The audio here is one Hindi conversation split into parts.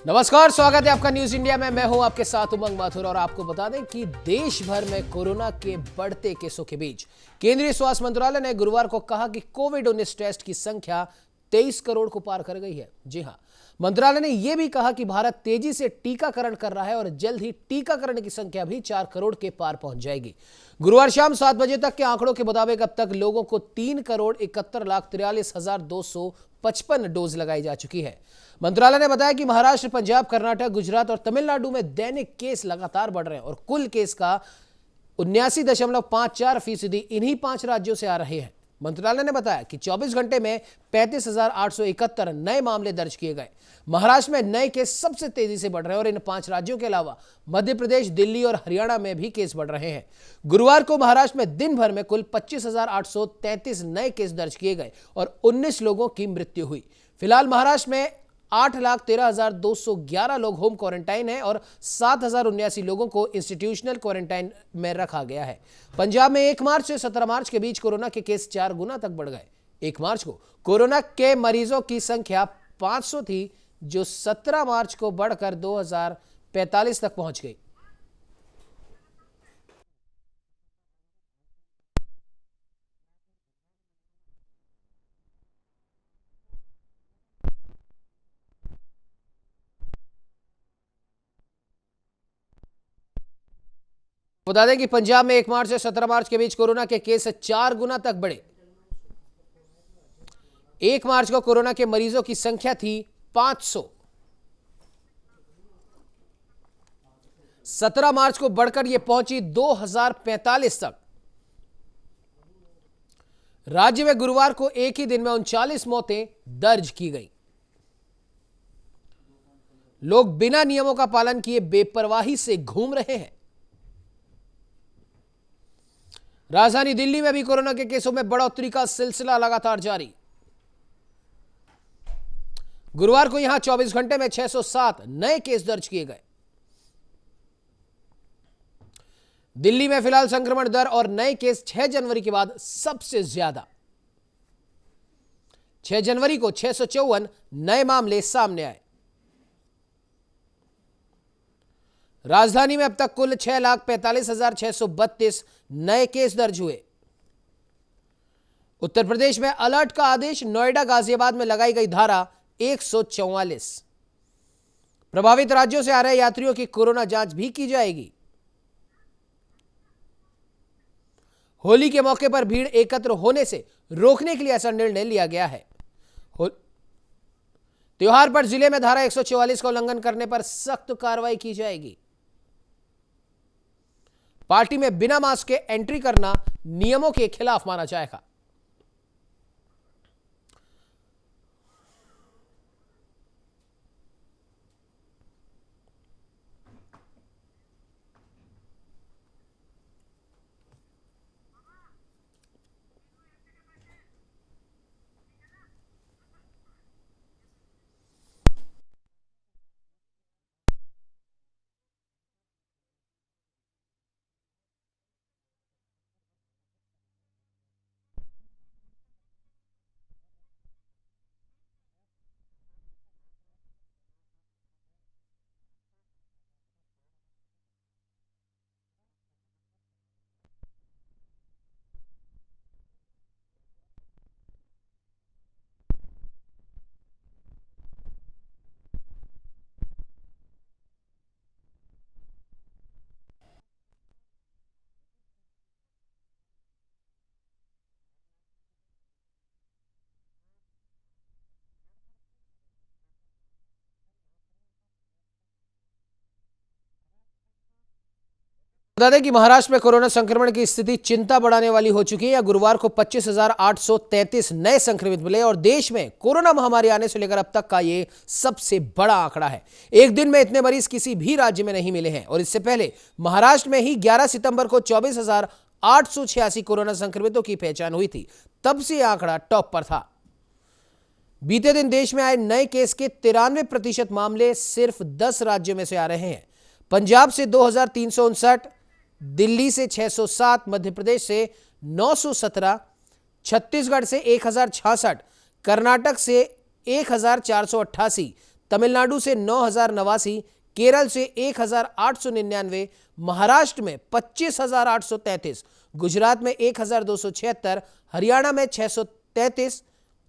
नमस्कार, स्वागत है आपका न्यूज इंडिया में। मैं हूं आपके साथ उमंग माथुर और आपको बता दें कि देश भर में कोरोना के बढ़ते केसों के बीच केंद्रीय स्वास्थ्य मंत्रालय ने गुरुवार को कहा कि कोविड-19 टेस्ट की संख्या 23 करोड़ को पार कर गई है। जी हां, मंत्रालय ने यह भी कहा कि भारत तेजी से टीकाकरण कर रहा है और जल्द ही टीकाकरण की संख्या भी 4 करोड़ के पार पहुंच जाएगी। गुरुवार शाम 7 बजे तक के आंकड़ों के मुताबिक अब तक लोगों को 3,71,43,255 डोज लगाई जा चुकी है। मंत्रालय ने बताया कि महाराष्ट्र, पंजाब, कर्नाटक, गुजरात और तमिलनाडु में दैनिक केस लगातार बढ़ रहे हैं और कुल केस का 79.54% इन्हीं 5 राज्यों से आ रहे हैं। मंत्रालय ने बताया कि 24 घंटे में 35,871 नए मामले दर्ज किए गए। महाराष्ट्र में नए केस सबसे तेजी से बढ़ रहे हैं और इन 5 राज्यों के अलावा मध्य प्रदेश, दिल्ली और हरियाणा में भी केस बढ़ रहे हैं। गुरुवार को महाराष्ट्र में दिन भर में कुल 25,833 नए केस दर्ज किए गए और 19 लोगों की मृत्यु हुई। फिलहाल महाराष्ट्र में 8,13,211 लोग होम क्वारंटाइन हैं और 7,079 लोगों को इंस्टीट्यूशनल क्वारंटाइन में रखा गया है। पंजाब में 1 मार्च से 17 मार्च के बीच कोरोना के केस 4 गुना तक बढ़ गए। 1 मार्च को कोरोना के मरीजों की संख्या 500 थी, जो 17 मार्च को बढ़कर 2,045 तक पहुंच गई। बता दें कि पंजाब में 1 मार्च से 17 मार्च के बीच कोरोना के केस 4 गुना तक बढ़े। 1 मार्च को कोरोना के मरीजों की संख्या थी 500। 17 मार्च को बढ़कर यह पहुंची 2,045 तक। राज्य में गुरुवार को एक ही दिन में 39 मौतें दर्ज की गई। लोग बिना नियमों का पालन किए बेपरवाही से घूम रहे हैं। राजधानी दिल्ली में भी कोरोना के केसों में बढ़ोतरी का सिलसिला लगातार जारी। गुरुवार को यहां 24 घंटे में 607 नए केस दर्ज किए गए। दिल्ली में फिलहाल संक्रमण दर और नए केस 6 जनवरी के बाद सबसे ज्यादा। 6 जनवरी को 654 नए मामले सामने आए। राजधानी में अब तक कुल 6,45,632 नए केस दर्ज हुए। उत्तर प्रदेश में अलर्ट का आदेश, नोएडा, गाजियाबाद में लगाई गई धारा 144। प्रभावित राज्यों से आ रहे यात्रियों की कोरोना जांच भी की जाएगी। होली के मौके पर भीड़ एकत्र होने से रोकने के लिए ऐसा निर्णय लिया गया है। त्योहार पर जिले में धारा 144 का उल्लंघन करने पर सख्त कार्रवाई की जाएगी। पार्टी में बिना मास्क के एंट्री करना नियमों के खिलाफ माना जाएगा। बता दें कि महाराष्ट्र में कोरोना संक्रमण की स्थिति चिंता बढ़ाने वाली हो चुकी है। गुरुवार को 25,833 नए संक्रमित मिले और देश में कोरोना महामारी आने से लेकर अब तक का यह सबसे बड़ा आंकड़ा है। एक दिन में इतने मरीज किसी भी राज्य में नहीं मिले हैं और इससे पहले महाराष्ट्र में ही 11 सितंबर को 24,886 कोरोना संक्रमितों की पहचान हुई थी। तब से यह आंकड़ा टॉप पर था। बीते दिन देश में आए नए केस के 93% मामले सिर्फ 10 राज्यों में से आ रहे हैं। पंजाब से 2,359, दिल्ली से 607, मध्य प्रदेश से 917, छत्तीसगढ़ से 1,066, कर्नाटक से 1,488, तमिलनाडु से 9,089, केरल से 1,899, महाराष्ट्र में 25,833, गुजरात में 1,276, हरियाणा में 633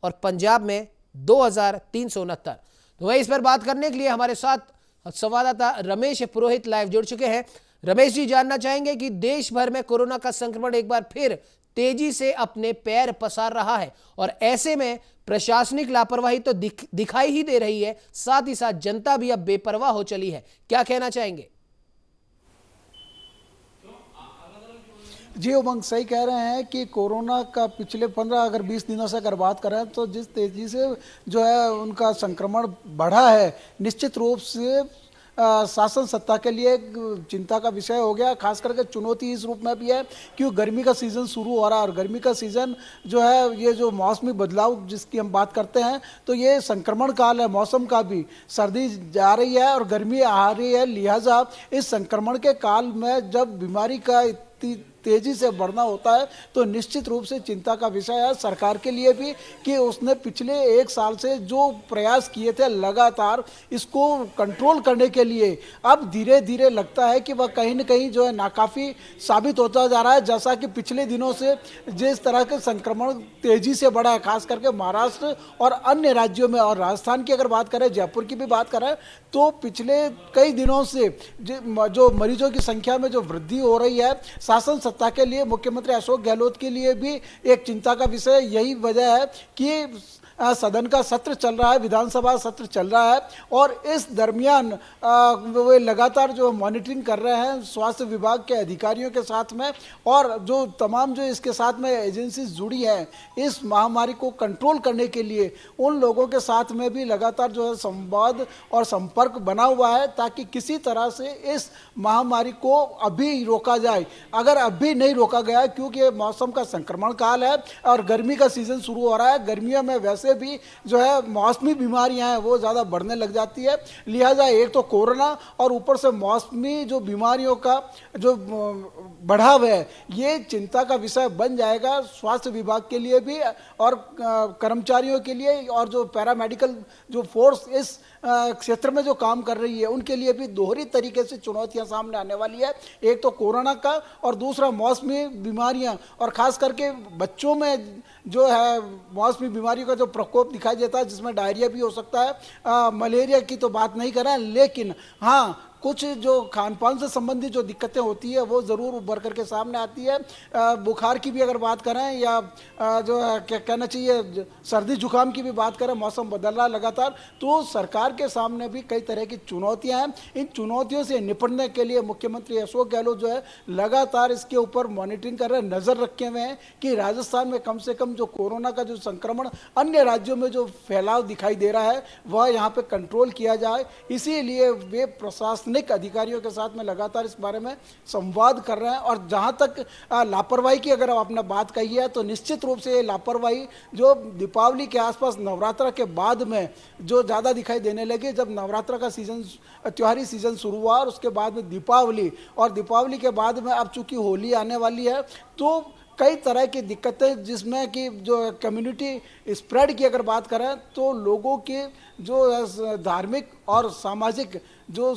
और पंजाब में 2,369। तो वही इस पर बात करने के लिए हमारे साथ संवाददाता रमेश पुरोहित लाइव जुड़ चुके हैं। रमेश जी, जानना चाहेंगे कि देश भर में कोरोना का संक्रमण एक बार फिर तेजी से अपने पैर पसार रहा है और ऐसे में प्रशासनिक लापरवाही तो दिखाई ही दे रही है, साथ ही साथ जनता भी अब बेपरवाह हो चली है। क्या कहना चाहेंगे? जी उमंग, सही कह रहे हैं कि कोरोना का पिछले 15 अगर 20 दिनों से अगर बात करें तो जिस तेज़ी से जो है उनका संक्रमण बढ़ा है, निश्चित रूप से शासन सत्ता के लिए एक चिंता का विषय हो गया। खास करके चुनौती इस रूप में भी है कि गर्मी का सीज़न शुरू हो रहा है और गर्मी का सीज़न जो है, ये जो मौसमी बदलाव जिसकी हम बात करते हैं, तो ये संक्रमण काल है मौसम का भी। सर्दी जा रही है और गर्मी आ रही है, लिहाजा इस संक्रमण के काल में जब बीमारी का तेजी से बढ़ना होता है तो निश्चित रूप से चिंता का विषय है सरकार के लिए भी कि उसने पिछले 1 साल से जो प्रयास किए थे लगातार इसको कंट्रोल करने के लिए, अब धीरे धीरे लगता है कि वह कहीं न कहीं जो है नाकाफ़ी साबित होता जा रहा है। जैसा कि पिछले दिनों से जिस तरह के संक्रमण तेजी से बढ़ा है, खास करके महाराष्ट्र और अन्य राज्यों में, और राजस्थान की अगर बात करें, जयपुर की भी बात करें, तो पिछले कई दिनों से जो मरीजों की संख्या में जो वृद्धि हो रही है, शासन सत्ता के लिए, मुख्यमंत्री अशोक गहलोत के लिए भी एक चिंता का विषय यही वजह है कि सदन का सत्र चल रहा है, विधानसभा सत्र चल रहा है और इस दरमियान वे लगातार जो मॉनिटरिंग कर रहे हैं स्वास्थ्य विभाग के अधिकारियों के साथ में, और जो तमाम जो इसके साथ में एजेंसीज जुड़ी हैं इस महामारी को कंट्रोल करने के लिए, उन लोगों के साथ में भी लगातार जो है संवाद और संपर्क बना हुआ है ताकि किसी तरह से इस महामारी को अभी रोका जाए। अगर अभी नहीं रोका गया, क्योंकि मौसम का संक्रमण काल है और गर्मी का सीजन शुरू हो रहा है, गर्मियों में वैसे भी जो है मौसमी बीमारियां हैं वो ज़्यादा बढ़ने लग जाती है, लिहाजा एक तो कोरोना और ऊपर से मौसमी जो बीमारियों का जो बढ़ाव है, ये चिंता का विषय बन जाएगा स्वास्थ्य विभाग के लिए भी और कर्मचारियों के लिए, और जो पैरामेडिकल जो फोर्स इस क्षेत्र में जो काम कर रही है उनके लिए भी दोहरी तरीके से चुनौतियां सामने आने वाली है। एक तो कोरोना का और दूसरा मौसमी बीमारियां, और खास करके बच्चों में जो है मौसमी बीमारियों का जो प्रकोप दिखाई देता है, जिसमें डायरिया भी हो सकता है। मलेरिया की तो बात नहीं करें, लेकिन हाँ कुछ जो खान पान से संबंधित जो दिक्कतें होती है वो ज़रूर उभर करके सामने आती है। बुखार की भी अगर बात करें या जो है क्या कहना चाहिए सर्दी जुकाम की भी बात करें, मौसम बदल रहा है लगातार, तो सरकार के सामने भी कई तरह की चुनौतियां हैं। इन चुनौतियों से निपटने के लिए मुख्यमंत्री अशोक गहलोत जो है लगातार इसके ऊपर मॉनिटरिंग कर रहे हैं, नज़र रखे हुए हैं कि राजस्थान में कम से कम जो कोरोना का जो संक्रमण अन्य राज्यों में जो फैलाव दिखाई दे रहा है वह यहाँ पर कंट्रोल किया जाए। इसीलिए वे प्रशासनिक अधिकारियों के साथ में लगातार इस बारे में संवाद कर रहे हैं। और जहां तक लापरवाही की अगर आपने बात कही है तो निश्चित रूप से ये लापरवाही जो दीपावली के आसपास नवरात्र के बाद में जो ज़्यादा दिखाई देने लगी, जब नवरात्र का सीजन त्योहारी सीजन शुरू हुआ और उसके बाद में दीपावली, और दीपावली के बाद में अब चूंकि होली आने वाली है तो कई तरह की दिक्कतें, जिसमें कि जो कम्युनिटी स्प्रेड की अगर बात करें तो लोगों के जो धार्मिक और सामाजिक जो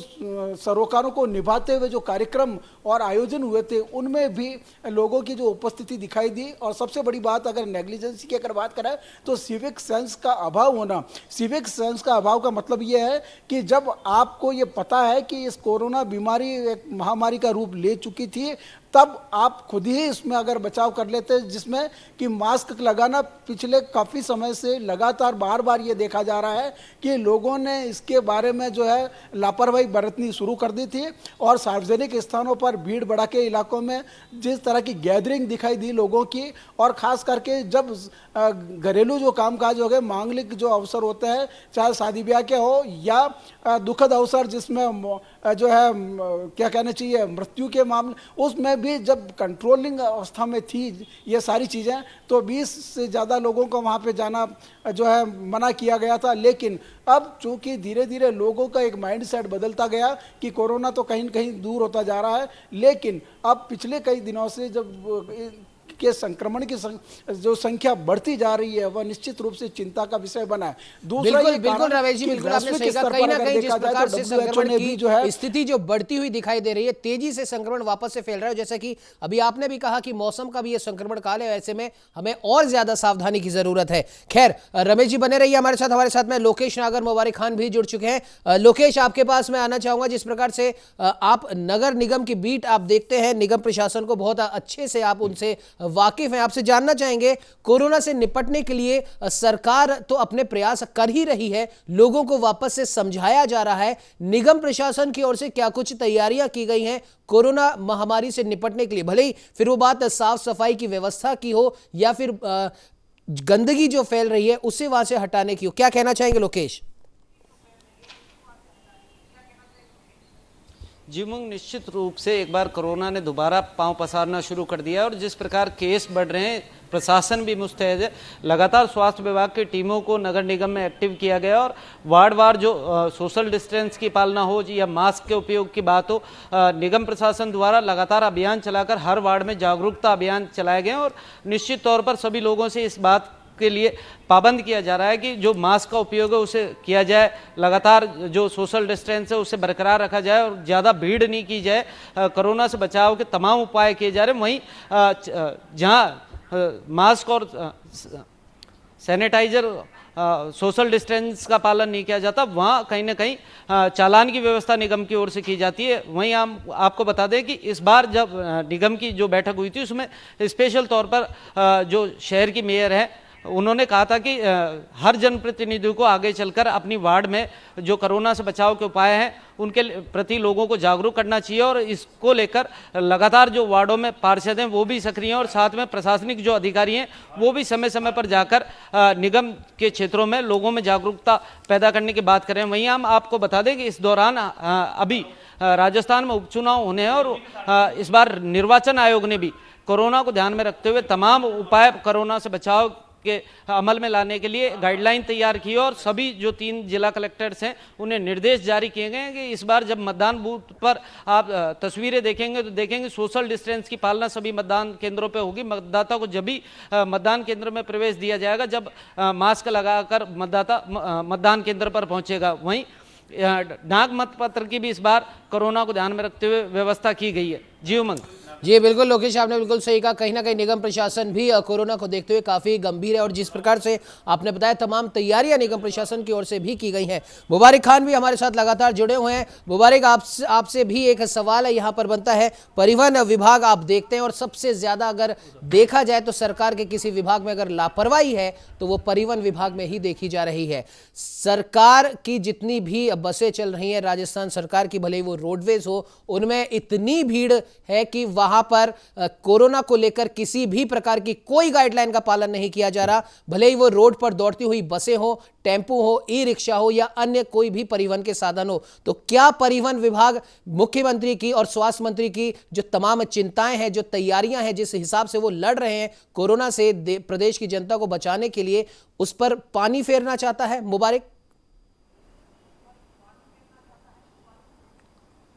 सरोकारों को निभाते हुए जो कार्यक्रम और आयोजन हुए थे उनमें भी लोगों की जो उपस्थिति दिखाई दी। और सबसे बड़ी बात अगर नेग्लिजेंसी की अगर बात करें तो सिविक सेंस का अभाव होना। सिविक सेंस का अभाव का मतलब ये है कि जब आपको ये पता है कि इस कोरोना बीमारी एक महामारी का रूप ले चुकी थी, तब आप खुद ही इसमें अगर बचाव कर लेते, जिसमें कि मास्क लगाना पिछले काफ़ी समय से लगातार बार बार ये देखा जा रहा है कि लोगों ने इसके बारे में जो है लापरवाही बरतनी शुरू कर दी थी और सार्वजनिक स्थानों पर भीड़ भड़ाके इलाकों में जिस तरह की गैदरिंग दिखाई दी लोगों की, और ख़ास करके जब घरेलू जो कामकाज हो गए, मांगलिक जो अवसर होते हैं, चाहे शादी ब्याह के हो या दुखद अवसर जिसमें जो है क्या कहना चाहिए मृत्यु के मामले, उसमें भी जब कंट्रोलिंग अवस्था में थी ये सारी चीज़ें, तो 20 से ज़्यादा लोगों को वहाँ पे जाना जो है मना किया गया था। लेकिन अब चूंकि धीरे धीरे लोगों का एक माइंड सेट बदलता गया कि कोरोना तो कहीं न कहीं दूर होता जा रहा है, लेकिन अब पिछले कई दिनों से जब कि संक्रमण की जो संख्या बढ़ती जा रही है वह निश्चित रूप से चिंता का विषय बना है। दूसरा बिल्कुल ये बिल्कुल कारण रमेश जी, कि बिल्कुल आपने वैश्विक सही कहा, स्तर कहीं पर ना अगर कहीं जिस देखा जाए प्रकार तो से WHO संक्रमण ने भी की जो है स्थिति जो बढ़ती हुई दिखाई दे रही है, तेजी से संक्रमण वापस से फैल रहा है। जैसा कि अभी आपने भी कहा कि मौसम का भी ये संक्रमण काल है, ऐसे में हमें और ज्यादा सावधानी की जरूरत है। खैर रमेश जी बने रहिए हमारे साथ में लोकेश नागर मुबारक खान भी जुड़ चुके हैं। लोकेश, आपके पास मैं आना चाहूंगा, जिस प्रकार से आप नगर निगम की बीट आप देखते हैं, निगम प्रशासन को बहुत अच्छे से आप उनसे वाकिफ हैं, आपसे जानना चाहेंगे कोरोना से निपटने के लिए सरकार तो अपने प्रयास कर ही रही है, लोगों को वापस से समझाया जा रहा है, निगम प्रशासन की ओर से क्या कुछ तैयारियां की गई हैं कोरोना महामारी से निपटने के लिए, भले ही फिर वो बात साफ सफाई की व्यवस्था की हो या फिर गंदगी जो फैल रही है उसे वहां से हटाने की हो, क्या कहना चाहेंगे लोकेश? जी उमंग, निश्चित रूप से एक बार कोरोना ने दोबारा पांव पसारना शुरू कर दिया और जिस प्रकार केस बढ़ रहे हैं, प्रशासन भी मुस्तैद है। लगातार स्वास्थ्य विभाग की टीमों को नगर निगम में एक्टिव किया गया और वार्ड वार जो सोशल डिस्टेंस की पालना हो या मास्क के उपयोग की बात हो, निगम प्रशासन द्वारा लगातार अभियान चलाकर हर वार्ड में जागरूकता अभियान चलाए गए और निश्चित तौर पर सभी लोगों से इस बात के लिए पाबंद किया जा रहा है कि जो मास्क का उपयोग है उसे किया जाए, लगातार जो सोशल डिस्टेंस है उसे बरकरार रखा जाए और ज़्यादा भीड़ नहीं की जाए। कोरोना से बचाव के तमाम उपाय किए जा रहे हैं। वहीं जहां मास्क और सैनिटाइजर सोशल डिस्टेंस का पालन नहीं किया जाता, वहाँ कहीं ना कहीं चालान की व्यवस्था निगम की ओर से की जाती है। वहीं हम आपको बता दें कि इस बार जब निगम की जो बैठक हुई थी उसमें स्पेशल तौर पर जो शहर की मेयर है उन्होंने कहा था कि हर जनप्रतिनिधि को आगे चलकर अपनी वार्ड में जो कोरोना से बचाव के उपाय हैं उनके प्रति लोगों को जागरूक करना चाहिए और इसको लेकर लगातार जो वार्डों में पार्षद हैं वो भी सक्रिय हैं और साथ में प्रशासनिक जो अधिकारी हैं वो भी समय समय पर जाकर निगम के क्षेत्रों में लोगों में जागरूकता पैदा करने की बात करें। वहीं हम आपको बता दें कि इस दौरान अभी राजस्थान में उपचुनाव होने हैं और इस बार निर्वाचन आयोग ने भी कोरोना को ध्यान में रखते हुए तमाम उपाय कोरोना से बचाव के अमल में लाने के लिए गाइडलाइन तैयार की और सभी जो 3 जिला कलेक्टर्स हैं उन्हें निर्देश जारी किए गए हैं कि इस बार जब मतदान बूथ पर आप तस्वीरें देखेंगे तो देखेंगे सोशल डिस्टेंस की पालना सभी मतदान केंद्रों पे होगी। मतदाता को जब भी मतदान केंद्र में प्रवेश दिया जाएगा जब मास्क लगाकर मतदाता मतदान केंद्र पर पहुंचेगा। वहीं डाक मतपत्र की भी इस बार कोरोना को ध्यान में रखते हुए व्यवस्था की गई है। जी उमंग। जी बिल्कुल लोकेश, आपने बिल्कुल सही कहा, कहीं ना कहीं निगम प्रशासन भी कोरोना को देखते हुए काफी गंभीर है और जिस प्रकार से आपने बताया तमाम तैयारियां निगम प्रशासन की ओर से भी की गई हैं। मुबारक खान भी हमारे साथ लगातार जुड़े हुए हैं। मुबारक, आपसे भी एक सवाल है यहाँ पर बनता है, परिवहन विभाग आप देखते हैं और सबसे ज्यादा अगर देखा जाए तो सरकार के किसी विभाग में अगर लापरवाही है तो वो परिवहन विभाग में ही देखी जा रही है। सरकार की जितनी भी बसें चल रही हैं, राजस्थान सरकार की, भले ही वो रोडवेज हो, उनमें इतनी भीड़ है कि वहां पर कोरोना को लेकर किसी भी प्रकार की कोई गाइडलाइन का पालन नहीं किया जा रहा, भले ही वो रोड पर दौड़ती हुई बसें हो, टेम्पो हो, ई रिक्शा हो या अन्य कोई भी परिवहन के साधन हो। तो क्या परिवहन विभाग मुख्यमंत्री की और स्वास्थ्य मंत्री की जो तमाम चिंताएं हैं, जो तैयारियां हैं, जिस हिसाब से वो लड़ रहे हैं कोरोना से प्रदेश की जनता को बचाने के लिए, उस पर पानी फेरना चाहता है? मुबारक।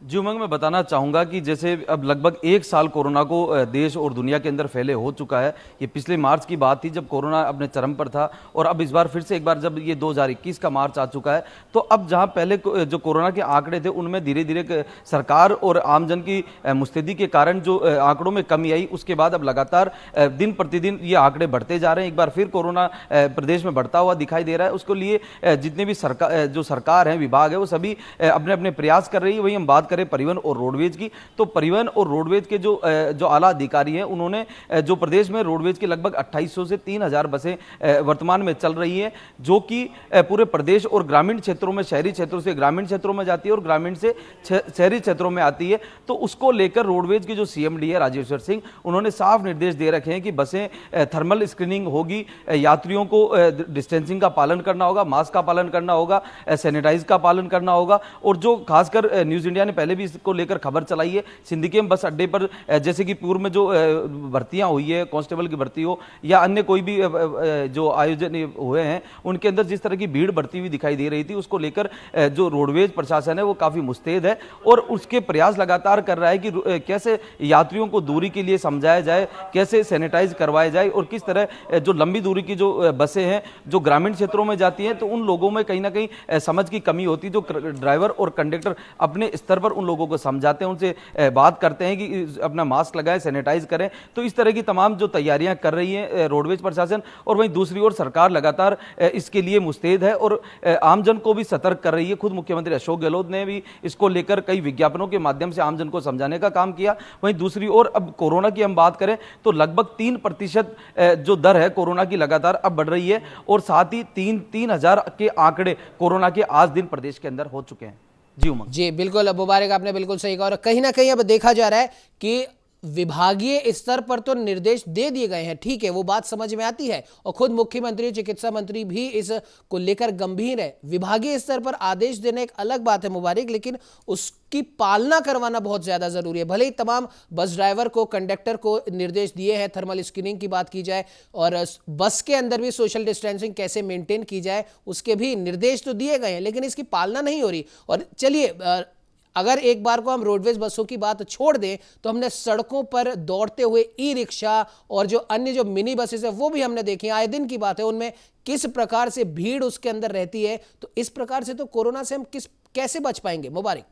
जी उमंग, मैं बताना चाहूँगा कि जैसे अब लगभग 1 साल कोरोना को देश और दुनिया के अंदर फैले हो चुका है। ये पिछले मार्च की बात थी जब कोरोना अपने चरम पर था और अब इस बार फिर से एक बार जब ये 2021 का मार्च आ चुका है तो अब जहाँ पहले जो कोरोना के आंकड़े थे उनमें धीरे धीरे सरकार और आमजन की मुस्तैदी के कारण जो आंकड़ों में कमी आई, उसके बाद अब लगातार दिन प्रतिदिन ये आंकड़े बढ़ते जा रहे हैं। एक बार फिर कोरोना प्रदेश में बढ़ता हुआ दिखाई दे रहा है। उसको लिए जितने भी सरकार है, विभाग है, वो सभी अपने अपने प्रयास कर रही है। वही हम बात करें परिवहन और रोडवेज की, तो परिवहन और रोडवेज के जो आला अधिकारी हैं उन्होंने जो प्रदेश में रोडवेज की लगभग 2800 से 3000 बसें वर्तमान में चल रही हैं, जो कि पूरे प्रदेश और ग्रामीण क्षेत्रों में, शहरी क्षेत्रों से ग्रामीण क्षेत्रों में जाती है और ग्रामीण से शहरी क्षेत्रों में आती है। तो उसको लेकर रोडवेज के जो सीएमडी है राजेश्वर सिंह, उन्होंने साफ निर्देश दे रखे हैं कि बसें थर्मल स्क्रीनिंग होगी, यात्रियों को डिस्टेंसिंग का पालन करना होगा, मास्क का पालन करना होगा, सैनिटाइज का पालन करना होगा और जो खासकर न्यूज इंडिया ने पहले भी इसको लेकर खबर चलाई है। सिंदीकेम बस अड्डे पर जैसे कि पूर्व में जो भर्तियां हुई है, कांस्टेबल की भर्ती हो या अन्य कोई भी जो आयोजन हुए हैं, उनके अंदर जिस तरह की भीड़ बढ़ती हुई दिखाई दे रही थी, उसको लेकर जो रोडवेज प्रशासन है वो काफी मुस्तैद है और उसके प्रयास लगातार कर रहा है कि कैसे यात्रियों को दूरी के लिए समझाया जाए, कैसे सैनिटाइज करवाया जाए और किस तरह जो लंबी दूरी की जो बसें हैं जो ग्रामीण क्षेत्रों में जाती हैं तो उन लोगों में कहीं ना कहीं समझ की कमी होती है। जो ड्राइवर और कंडक्टर अपने स्तर पर उन लोगों को समझाते हैं, उनसे बात करते हैं कि अपना मास्क लगाएं, सैनिटाइज करें। तो इस तरह की तमाम जो तैयारियां कर रही है रोडवेज प्रशासन, और वहीं दूसरी ओर सरकार लगातार इसके लिए मुस्तैद है और आमजन को भी सतर्क कर रही है। खुद मुख्यमंत्री अशोक गहलोत ने भी इसको लेकर कई विज्ञापनों के माध्यम से आमजन को समझाने का काम किया। वहीं दूसरी ओर अब कोरोना की हम बात करें तो लगभग 3% जो दर है कोरोना की लगातार अब बढ़ रही है और साथ ही 3,000 के आंकड़े कोरोना के आज दिन प्रदेश के अंदर हो चुके हैं। जी उमंग। जी बिल्कुल, मुबारक, आपने बिल्कुल सही कहा। और कहीं ना कहीं अब देखा जा रहा है कि विभागीय स्तर पर तो निर्देश दे दिए गए हैं, ठीक है, वो बात समझ में आती है और खुद मुख्यमंत्री, चिकित्सा मंत्री भी इस को लेकर गंभीर है। विभागीय स्तर पर आदेश देना एक अलग बात है मुबारक, लेकिन उसकी पालना करवाना बहुत ज्यादा जरूरी है। भले ही तमाम बस ड्राइवर को, कंडक्टर को निर्देश दिए हैं, थर्मल स्क्रीनिंग की बात की जाए और बस के अंदर भी सोशल डिस्टेंसिंग कैसे मेंटेन की जाए उसके भी निर्देश तो दिए गए हैं, लेकिन इसकी पालना नहीं हो रही। और चलिए, अगर एक बार को हम रोडवेज बसों की बात छोड़ दें तो हमने सड़कों पर दौड़ते हुए ई रिक्शा और जो अन्य जो मिनी बसेस है वो भी हमने देखी, आए दिन की बात है, उनमें किस प्रकार से भीड़ उसके अंदर रहती है। तो इस प्रकार से तो कोरोना से हम कैसे बच पाएंगे मुबारक?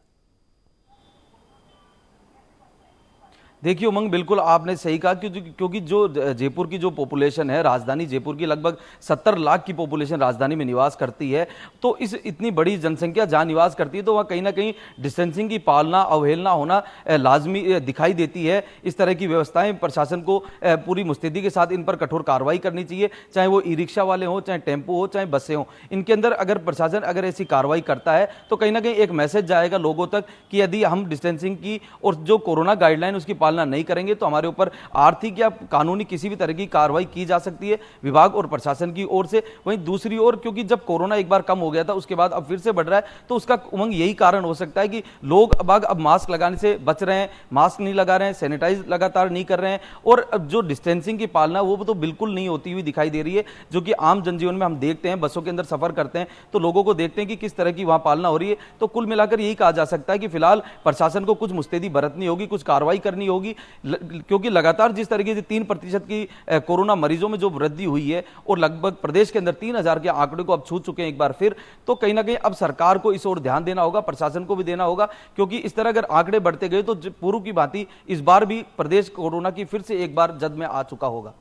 देखिए उमंग, बिल्कुल आपने सही कहा क्योंकि जो जयपुर की जो पॉपुलेशन है, राजधानी जयपुर की लगभग 70 लाख की पॉपुलेशन राजधानी में निवास करती है। तो इस इतनी बड़ी जनसंख्या जहां निवास करती है तो वहां कहीं ना कहीं डिस्टेंसिंग की पालना, अवहेलना होना लाजमी दिखाई देती है। इस तरह की व्यवस्थाएं प्रशासन को पूरी मुस्तैदी के साथ इन पर कठोर कार्रवाई करनी चाहिए, चाहे वो ई रिक्शा वाले हों, चाहे टेम्पो हो, चाहे बसें हों। इनके अंदर अगर प्रशासन अगर ऐसी कार्रवाई करता है तो कहीं ना कहीं एक मैसेज जाएगा लोगों तक कि यदि हम डिस्टेंसिंग की और जो कोरोना गाइडलाइन उसकी नहीं करेंगे तो हमारे ऊपर आर्थिक या कानूनी किसी भी तरह की कार्रवाई की जा सकती है विभाग और प्रशासन की ओर से। वहीं दूसरी ओर क्योंकि जब कोरोना एक बार कम हो गया था उसके बाद अब फिर से बढ़ रहा है, तो उसका उमंग यही कारण हो सकता है कि लोग अब मास्क लगाने से बच रहे हैं, मास्क नहीं लगा रहे हैं, सैनिटाइज लगातार नहीं कर रहे हैं और अब जो डिस्टेंसिंग की पालना वो तो बिल्कुल नहीं होती हुई दिखाई दे रही है, जो कि आम जनजीवन में हम देखते हैं। बसों के अंदर सफर करते हैं तो लोगों को देखते हैं कि किस तरह की वहां पालना हो रही है। तो कुल मिलाकर यही कहा जा सकता है कि फिलहाल प्रशासन को कुछ मुस्तैदी बरतनी होगी, कुछ कार्रवाई करनी होगी, क्योंकि लगातार जिस तरीके से 3% की कोरोना मरीजों में जो वृद्धि हुई है और लगभग प्रदेश के अंदर 3,000 के आंकड़े को अब छू चुके हैं एक बार फिर, तो कहीं ना कहीं अब सरकार को इस ओर ध्यान देना होगा, प्रशासन को भी देना होगा, क्योंकि इस तरह अगर आंकड़े बढ़ते गए तो पूर्व की भांति इस बार भी प्रदेश कोरोना की फिर से एक बार जद में आ चुका होगा।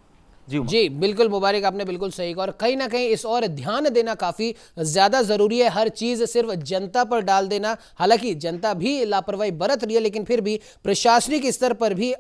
जी बिल्कुल मुबारक, आपने बिल्कुल सही कहा और कहीं ना कहीं इस और ध्यान देना काफी ज्यादा जरूरी है। हर चीज सिर्फ जनता पर डाल देना, हालांकि जनता भी लापरवाही बरत रही है, लेकिन फिर भी प्रशासनिक स्तर पर भी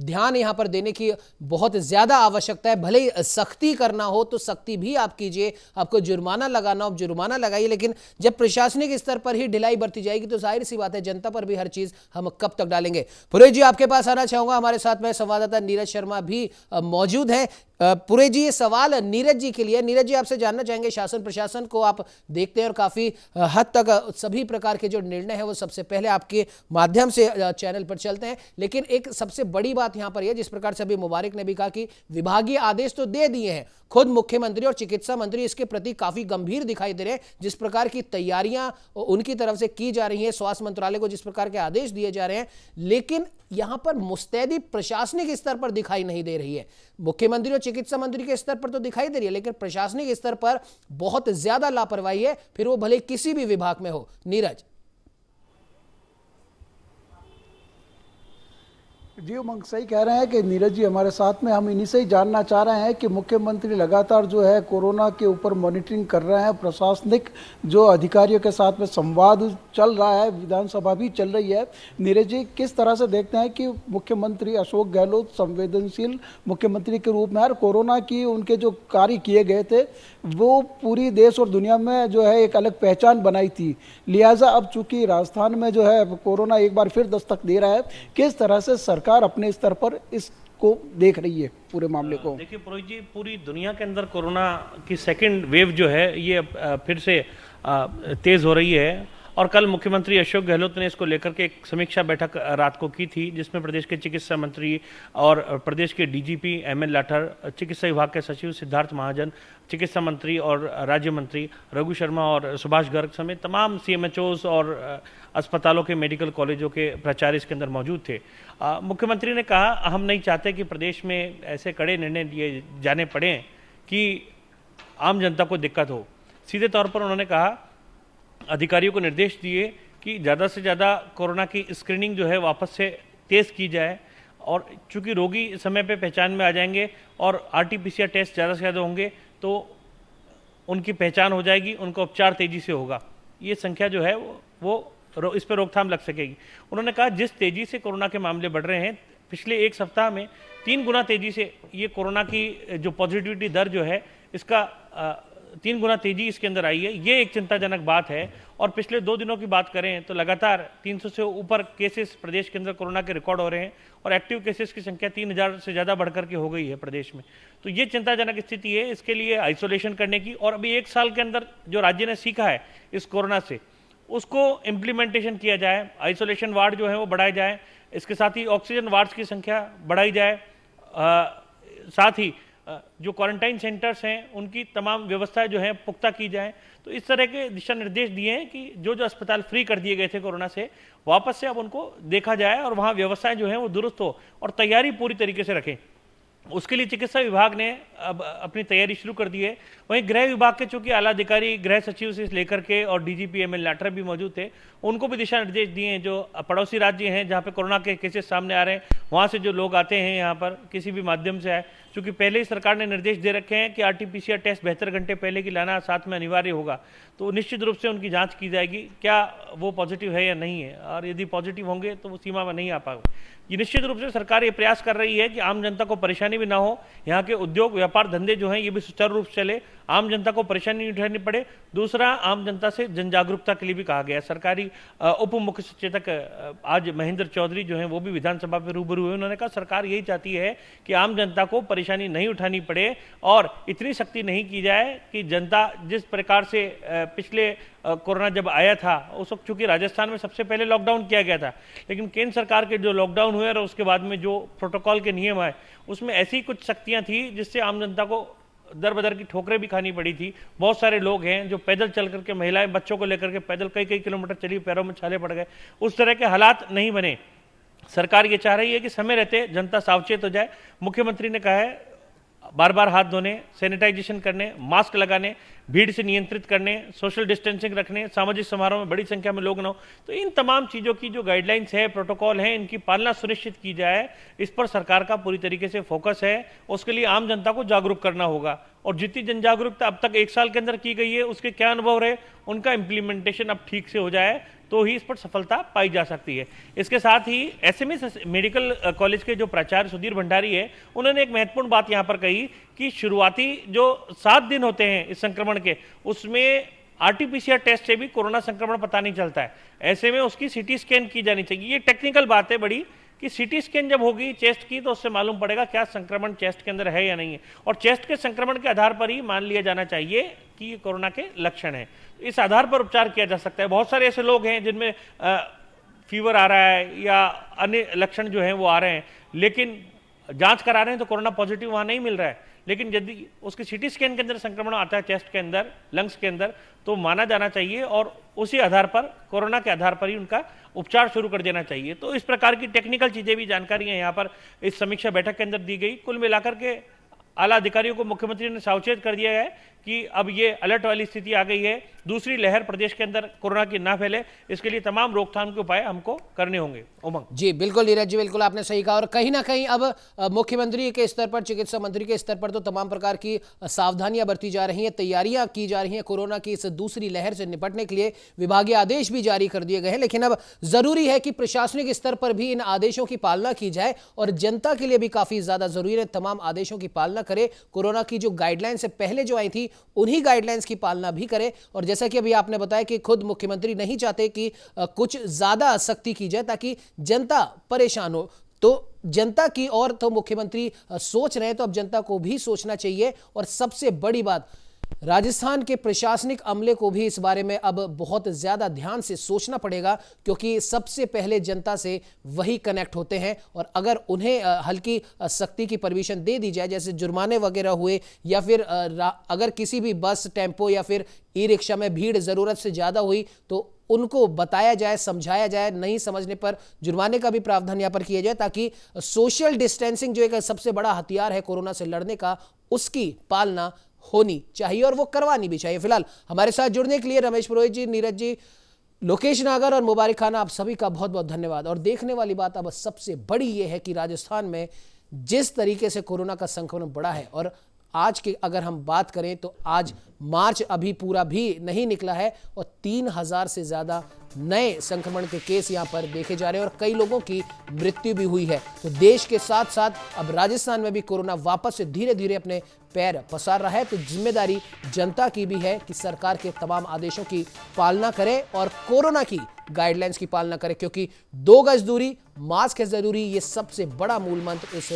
ध्यान यहां पर देने की बहुत ज्यादा आवश्यकता है। भले ही सख्ती करना हो तो सख्ती भी आप कीजिए, आपको जुर्माना लगाना हो जुर्माना लगाइए, लेकिन जब प्रशासनिक स्तर पर ही ढिलाई बरती जाएगी तो जाहिर सी बात है जनता पर भी हर चीज हम कब तक डालेंगे। पुरोहित जी, आपके पास आना चाहूंगा, हमारे साथ में संवाददाता नीरज शर्मा भी मौजूद है। पुरोहित जी, ये सवाल नीरज जी के लिए। नीरज जी, आपसे जानना चाहेंगे, शासन प्रशासन को आप देखते हैं और काफी हद तक सभी प्रकार के जो निर्णय है वो सबसे पहले आपके माध्यम से चैनल पर चलते हैं, लेकिन एक सबसे बड़ी बात यहां पर यह, जिस प्रकार से अभी मुबारक ने भी कहा कि विभागीय आदेश तो दे दिए हैं, खुद मुख्यमंत्री और चिकित्सा मंत्री इसके प्रति काफी गंभीर दिखाई दे रहे हैं। जिस प्रकार की तैयारियां उनकी तरफ से की जा रही है, स्वास्थ्य मंत्रालय को जिस प्रकार के आदेश दिए जा रहे हैं, लेकिन यहां पर मुस्तैदी प्रशासनिक स्तर पर दिखाई नहीं दे रही है। मुख्यमंत्री और चिकित्सा मंत्री के स्तर पर तो दिखाई दे रही है, लेकिन प्रशासनिक स्तर पर बहुत ज्यादा लापरवाही है, फिर वो भले किसी भी विभाग में हो। नीरज जी, उमंग सही कह रहे हैं कि नीरज जी हमारे साथ में, हम इन्हीं से ही जानना चाह रहे हैं कि मुख्यमंत्री लगातार जो है कोरोना के ऊपर मॉनिटरिंग कर रहे हैं, प्रशासनिक जो अधिकारियों के साथ में संवाद चल रहा है, विधानसभा भी चल रही है। नीरज जी, किस तरह से देखते हैं कि मुख्यमंत्री अशोक गहलोत संवेदनशील मुख्यमंत्री के रूप में, और कोरोना की उनके जो कार्य किए गए थे वो पूरी देश और दुनिया में जो है एक अलग पहचान बनाई थी, लिहाजा अब चूंकि राजस्थान में जो है कोरोना एक बार फिर दस्तक दे रहा है, किस तरह से सरकार अपने स्तर पर इसको देख रही है पूरे मामले को? देखिए पुरोहित जी, पूरी दुनिया के अंदर कोरोना की सेकंड वेव जो है ये फिर से तेज हो रही है और कल मुख्यमंत्री अशोक गहलोत ने इसको लेकर के एक समीक्षा बैठक रात को की थी, जिसमें प्रदेश के चिकित्सा मंत्री और प्रदेश के डीजीपी एमएल लाठर, चिकित्सा विभाग के सचिव सिद्धार्थ महाजन, चिकित्सा मंत्री और राज्य मंत्री रघु शर्मा और सुभाष गर्ग समेत तमाम सीएमएचओज और अस्पतालों के मेडिकल कॉलेजों के प्राचार्य इसके अंदर मौजूद थे। मुख्यमंत्री ने कहा, हम नहीं चाहते कि प्रदेश में ऐसे कड़े निर्णय लिए जाने पड़े कि आम जनता को दिक्कत हो। सीधे तौर पर उन्होंने कहा, अधिकारियों को निर्देश दिए कि ज़्यादा से ज़्यादा कोरोना की स्क्रीनिंग जो है वापस से तेज़ की जाए, और चूंकि रोगी समय पे पहचान में आ जाएंगे और आरटीपीसीआर टेस्ट ज़्यादा से ज़्यादा होंगे तो उनकी पहचान हो जाएगी, उनका उपचार तेज़ी से होगा, ये संख्या जो है वो इस पर रोकथाम लग सकेगी। उन्होंने कहा, जिस तेज़ी से कोरोना के मामले बढ़ रहे हैं, पिछले एक सप्ताह में 3 गुना तेज़ी से ये कोरोना की जो पॉजिटिविटी दर जो है इसका 3 गुना तेजी इसके अंदर आई है, ये एक चिंताजनक बात है। और पिछले 2 दिनों की बात करें तो लगातार 300 से ऊपर केसेस प्रदेश के अंदर कोरोना के रिकॉर्ड हो रहे हैं और एक्टिव केसेस की संख्या 3000 से ज़्यादा बढ़कर के हो गई है प्रदेश में। तो ये चिंताजनक स्थिति है। इसके लिए आइसोलेशन करने की, और अभी 1 साल के अंदर जो राज्य ने सीखा है इस कोरोना से, उसको इम्प्लीमेंटेशन किया जाए। आइसोलेशन वार्ड जो है वो बढ़ाए जाए, इसके साथ ही ऑक्सीजन वार्ड्स की संख्या बढ़ाई जाए, साथ ही जो क्वारंटाइन सेंटर्स हैं उनकी तमाम व्यवस्थाएं जो हैं पुख्ता की जाएं। तो इस तरह के दिशा निर्देश दिए हैं कि जो अस्पताल फ्री कर दिए गए थे कोरोना से, वापस से अब उनको देखा जाए और वहां व्यवस्थाएं जो हैं वो दुरुस्त हो और तैयारी पूरी तरीके से रखें। उसके लिए चिकित्सा विभाग ने अब अपनी तैयारी शुरू कर दी है। वहीं गृह विभाग के चूंकि आला अधिकारी गृह सचिव से लेकर के और डीजीपी एमएल लाठर भी मौजूद थे, उनको भी दिशा निर्देश दिए हैं। जो पड़ोसी राज्य हैं जहां पे कोरोना के केसेस सामने आ रहे हैं, वहां से जो लोग आते हैं यहाँ पर किसी भी माध्यम से आए, चूंकि पहले ही सरकार ने निर्देश दे रखे हैं कि आरटीपीसीआर टेस्ट 72 घंटे पहले की लाना साथ में अनिवार्य होगा, तो निश्चित रूप से उनकी जांच की जाएगी क्या वो पॉजिटिव है या नहीं है, और यदि पॉजिटिव होंगे तो वो सीमा में नहीं आ पाएंगे। ये निश्चित रूप से सरकार ये प्रयास कर रही है कि आम जनता को परेशानी भी ना हो, यहाँ के उद्योग व्यापार धंधे जो हैं ये भी सुचारू रूप से चले, आम जनता को परेशानी नहीं उठानी पड़े। दूसरा, आम जनता से जन जागरूकता के लिए भी कहा गया। सरकारी उप मुख्य सचेतक आज महेंद्र चौधरी जो हैं वो भी विधानसभा में रूबरू हुए। उन्होंने कहा, सरकार यही चाहती है कि आम जनता को परेशानी नहीं उठानी पड़े और इतनी सख्ती नहीं की जाए कि जनता जिस प्रकार से पिछले कोरोना जब आया था उस वक्त चूंकि राजस्थान में सबसे पहले लॉकडाउन किया गया था, लेकिन केंद्र सरकार के जो लॉकडाउन हुए और उसके बाद में जो प्रोटोकॉल के नियम आए उसमें ऐसी कुछ सख्तियां थी जिससे आम जनता को दर बदर की ठोकरें भी खानी पड़ी थी। बहुत सारे लोग हैं जो पैदल चल करके, महिलाएं बच्चों को लेकर के पैदल कई किलोमीटर चली, पैरों में छाले पड़ गए। उस तरह के हालात नहीं बने। सरकार ये चाह रही है कि समय रहते जनता सावचेत हो जाए। मुख्यमंत्री ने कहा है, बार बार हाथ धोने, सैनिटाइजेशन करने, मास्क लगाने, भीड़ से नियंत्रित करने, सोशल डिस्टेंसिंग रखने, सामाजिक समारोह में बड़ी संख्या में लोग न हो। तो इन तमाम चीज़ों की जो गाइडलाइंस है, प्रोटोकॉल है, इनकी पालना सुनिश्चित की जाए, इस पर सरकार का पूरी तरीके से फोकस है। उसके लिए आम जनता को जागरूक करना होगा और जितनी जन जागरूकता अब तक 1 साल के अंदर की गई है उसके क्या अनुभव रहे, उनका इम्प्लीमेंटेशन अब ठीक से हो जाए तो ही इस पर सफलता पाई जा सकती है। इसके साथ ही एसएमएस मेडिकल कॉलेज के जो प्राचार्य सुधीर भंडारी है, उन्होंने एक महत्वपूर्ण बात यहां पर कही कि शुरुआती जो 7 दिन होते हैं इस संक्रमण के, उसमें आरटीपीसीआर टेस्ट से भी कोरोना संक्रमण पता नहीं चलता है। ऐसे में उसकी सीटी स्कैन की जानी चाहिए। ये टेक्निकल बात है बड़ी कि सीटी स्कैन जब होगी चेस्ट की तो उससे मालूम पड़ेगा क्या संक्रमण चेस्ट के अंदर है या नहीं है, और चेस्ट के संक्रमण के आधार पर ही मान लिया जाना चाहिए कि ये कोरोना के लक्षण है। इस आधार पर उपचार किया जा सकता है। बहुत सारे ऐसे लोग हैं जिनमें फीवर आ रहा है या अन्य लक्षण जो हैं वो आ रहे हैं, लेकिन जांच करा रहे हैं तो कोरोना पॉजिटिव वहां नहीं मिल रहा है। लेकिन यदि उसके सीटी स्कैन के अंदर संक्रमण आता है चेस्ट के अंदर, लंग्स के अंदर, तो माना जाना चाहिए और उसी आधार पर, कोरोना के आधार पर ही उनका उपचार शुरू कर देना चाहिए। तो इस प्रकार की टेक्निकल चीजें भी, जानकारियां यहाँ पर इस समीक्षा बैठक के अंदर दी गई। कुल मिलाकर के आला अधिकारियों को मुख्यमंत्री ने सावचेत कर दिया है कि अब ये अलर्ट वाली स्थिति आ गई है, दूसरी लहर प्रदेश के अंदर कोरोना की ना फैले, इसके लिए तमाम रोकथाम के उपाय हमको करने होंगे। उमंग जी बिल्कुल नीरज जी, बिल्कुल आपने सही कहा। और कहीं ना कहीं अब मुख्यमंत्री के स्तर पर, चिकित्सा मंत्री के स्तर पर तो तमाम प्रकार की सावधानियां बरती जा रही हैं, तैयारियां की जा रही हैं कोरोना की इस दूसरी लहर से निपटने के लिए। विभागीय आदेश भी जारी कर दिए गए हैं, लेकिन अब जरूरी है कि प्रशासनिक स्तर पर भी इन आदेशों की पालना की जाए और जनता के लिए भी काफी ज्यादा जरूरी है तमाम आदेशों की पालना करे। कोरोना की जो गाइडलाइंस पहले जो आई थी उन्हीं गाइडलाइंस की पालना भी करे। और जैसा कि अभी आपने बताया कि खुद मुख्यमंत्री नहीं चाहते कि कुछ ज्यादा सख्ती की जाए ताकि जनता परेशान हो। तो जनता की और तो मुख्यमंत्री सोच रहे हैं, तो अब जनता को भी सोचना चाहिए। और सबसे बड़ी बात, राजस्थान के प्रशासनिक अमले को भी इस बारे में अब बहुत ज्यादा ध्यान से सोचना पड़ेगा, क्योंकि सबसे पहले जनता से वही कनेक्ट होते हैं और अगर उन्हें हल्की सख्ती की परमिशन दे दी जाए, जैसे जुर्माने वगैरह हुए, या फिर अगर किसी भी बस, टेम्पो या फिर ई रिक्शा में भीड़ जरूरत से ज्यादा हुई तो उनको बताया जाए, समझाया जाए, नहीं समझने पर जुर्माने का भी प्रावधान यहाँ पर किया जाए, ताकि सोशल डिस्टेंसिंग जो एक सबसे बड़ा हथियार है कोरोना से लड़ने का, उसकी पालना होनी चाहिए और वो करवानी भी चाहिए। फिलहाल हमारे साथ जुड़ने के लिए रमेश पुरोहित जी, नीरज जी, लोकेश नागर और मुबारक खाना, आप सभी का बहुत बहुत धन्यवाद। और देखने वाली बात अब सबसे बड़ी ये है कि राजस्थान में जिस तरीके से कोरोना का संक्रमण बढ़ा है, और आज की अगर हम बात करें तो आज मार्च अभी पूरा भी नहीं निकला है और 3000 से ज्यादा नए संक्रमण के केस यहां पर देखे जा रहे हैं और कई लोगों की मृत्यु भी हुई है। तो देश के साथ साथ अब राजस्थान में भी कोरोना वापस से धीरे धीरे अपने पैर पसार रहा है। तो जिम्मेदारी जनता की भी है कि सरकार के तमाम आदेशों की पालना करे और कोरोना की गाइडलाइंस की पालना करे, क्योंकि 2 गज दूरी, मास्क है जरूरी, ये सबसे बड़ा मूल मंत्र इस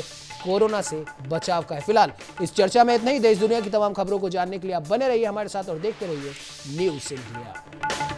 कोरोना से बचाव का है। फिलहाल इस चर्चा में इतना ही। देश दुनिया की तमाम खबरों को जानने के लिए आप बने रहिए हमारे साथ और देखते रहिए न्यूज़ इंडिया।